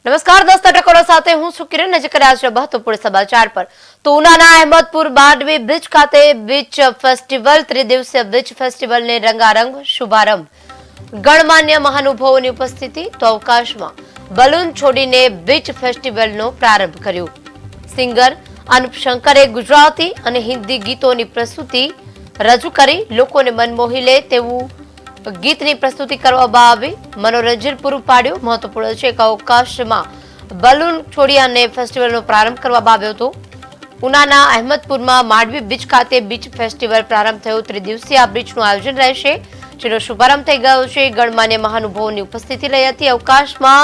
નમસ્કાર, 10 ટકોરા સાથે હું છું કિરણ. નજર કર્યા છે મહત્વપૂર્ણ સમાચાર પર. તો ઉનાના અહેમદપુર માંડવી બીચ ખાતે બીચ ફેસ્ટિવલ, ત્રિદિવસીય બીચ ફેસ્ટિવલને રંગારંગ શુભારંભ. ગણમાન્ય મહાનુભાવોની ઉપસ્થિતિ. તો અવકાશમાં બલૂન છોડીને બીચ ફેસ્ટિવલનો પ્રારંભ કર્યો. સિંગર અનુપ શંકરે ગુજરાતી અને હિન્દી ગીતોની પ્રસ્તુતિ રજૂ કરી લોકોને મન મોહી લે તેવું ગીતની પ્રસ્તુતિ કરવામાં આવી. મનોરંજન પૂરું પાડ્યું. મહત્વપૂર્ણ છે કે અવકાશમાં બલૂન છોડી અને ફેસ્ટિવલનો પ્રારંભ કરવામાં આવ્યો હતો. ઉનાના અહેમદપુરમાં માંડવી બીચ ખાતે બીચ ફેસ્ટિવલ પ્રારંભ થયો. ત્રિદિવસીય આ બીચનું આયોજન રહેશે, જેનો શુભારંભ થઈ ગયો છે. ગણમાન્ય મહાનુભાવોની ઉપસ્થિતિ રહી હતી. અવકાશમાં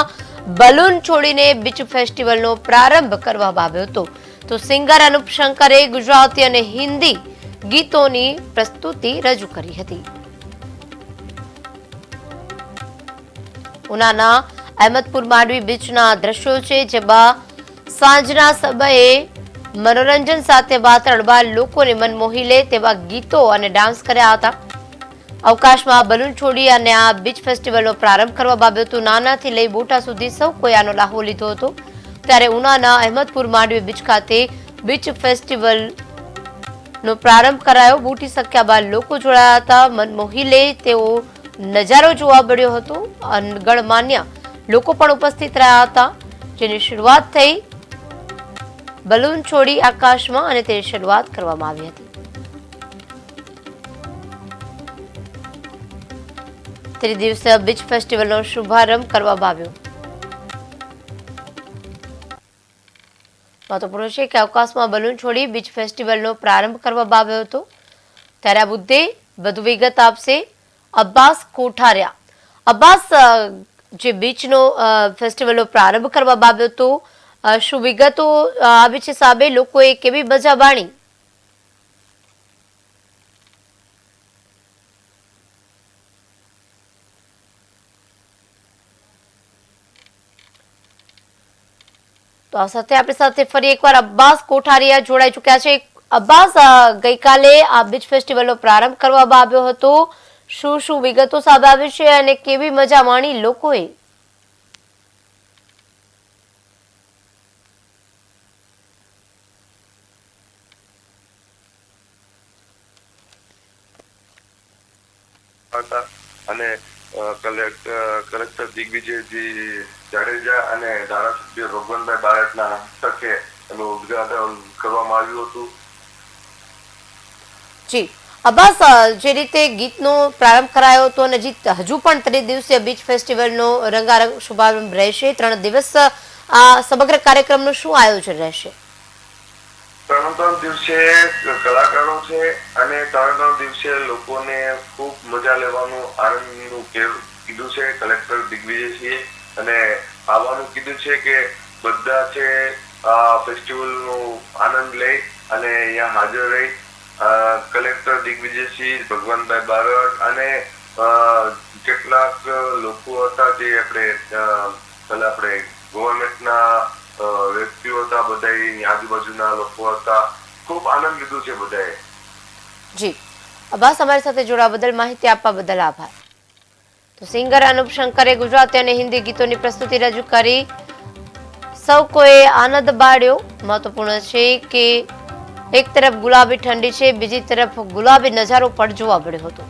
બલૂન છોડીને બીચ ફેસ્ટિવલનો પ્રારંભ કરવામાં આવ્યો હતો. તો સિંગર અનુપ શંકરે ગુજરાતી અને હિન્દી ગીતોની પ્રસ્તુતિ રજૂ કરી હતી. ઉનાના અહેમદપુર માંડવી બીચના દ્રશ્યો છે, જેમાં સાંજના સમયે મનોરંજન સાથે વાતાવરણમાં લોકોને મન મોહી લે તેવા ગીતો અને ડાન્સ કર્યા હતા. અવકાશમાં બલૂન છોડી અને આ બીચ ફેસ્ટિવલનો પ્રારંભ કરવામાં આવ્યો હતો. નાનાથી લઈ મોટા સુધી સૌ કોઈ આનો લાહો લીધો હતો. ત્યારે ઉનાના અહેમદપુર માંડવી બીચ ખાતે બીચ ફેસ્ટિવલનો પ્રારંભ કરાયો. મોટી સંખ્યામાં લોકો જોડાયા હતા. મન મોહી લે તેવો નજારો જોવા મળ્યો હતો. ગણમાન્ય લોકો પણ ઉપસ્થિત રહ્યા હતા, જેની શરૂઆત થઈ બલૂન છોડી આકાશમાં અને તેની શરૂઆત કરવામાં આવી હતી. ત્રિદિવસીય બીચ ફેસ્ટિવલનો શુભારંભ કરવામાં આવ્યો. મહત્વપૂર્ણ છે કે અવકાશમાં બલૂન છોડી બીચ ફેસ્ટિવલનો પ્રારંભ કરવામાં આવ્યો હતો. ત્યારે આ મુદ્દે વધુ વિગત આપશે અબ્બાસ કોઠારિયા. અબ્બાસ, જે બીચનો ફેસ્ટિવલનો પ્રારંભ કરવામાં આવ્યો હતો, શું વિગતો આવી છે સામે? લોકોએ કેવી મજા માણી? તો આ સાથે આપણી સાથે ફરી એકવાર અબ્બાસ કોઠારિયા જોડાઈ ચુક્યા છે. અબ્બાસ, ગઈકાલે આ બીચ ફેસ્ટિવલનો પ્રારંભ કરવામાં આવ્યો હતો. શું શું વિગતો સામે આવી છે અને કેવી મજા માણી લોકોએ? અને કલેક્ટર દિગ્વિજયજી જાડેજા અને ધારાસભ્ય રોગનભાઈ બારટના હસ્તકે એનું ઉદ્ઘાટન કરવામાં આવ્યું હતું. જી અબ્બાસ, જે રીતે ગીતનો પ્રારંભ કરાયો હતો અને હજુ પણ ત્રિદિવસીય બીચ ફેસ્ટિવલનો રંગારંગ શુભારંભ રહેશે, 3 દિવસ આ સમગ્ર કાર્યક્રમનું શું આયોજન રહેશે? 3 દિવસે કલાકારો છે અને 3 દિવસે લોકોને ખૂબ મજા લેવાનું, આનંદનું કીધું છે કલેક્ટર દિગ્વિજયસિંહે. અને આવવાનું કીધું છે કે બધા છે આ ફેસ્ટિવલનો આનંદ લઈ અને અહીંયા હાજર રહી. કલેક્ટર દિગ્વિજયસિંહ, ભગવાનભાઈ બારટ અને કેટલાક લોકો હતા જે આપણે ગવર્મેન્ટના વ્યક્તિઓ હતા, બધા આજુબાજુના લોકો હતા. ખૂબ આનંદ લીધું છે બધાએ. જી અબ્બાસ, અમારી સાથે જોડાવા બદલ, માહિતી આપવા બદલ આભાર. તો સિંગર અનુપ શંકરે ગુજરાતી અને હિન્દી ગીતોની પ્રસ્તુતિ રજૂ કરી. સૌ કોઈ આનંદ બાળ્યો. મહત્વપૂર્ણ છે કે એક તરફ ગુલાબી ઠંડી છે, બીજી તરફ ગુલાબી નજારો પણ જોવા મળ્યો હતો.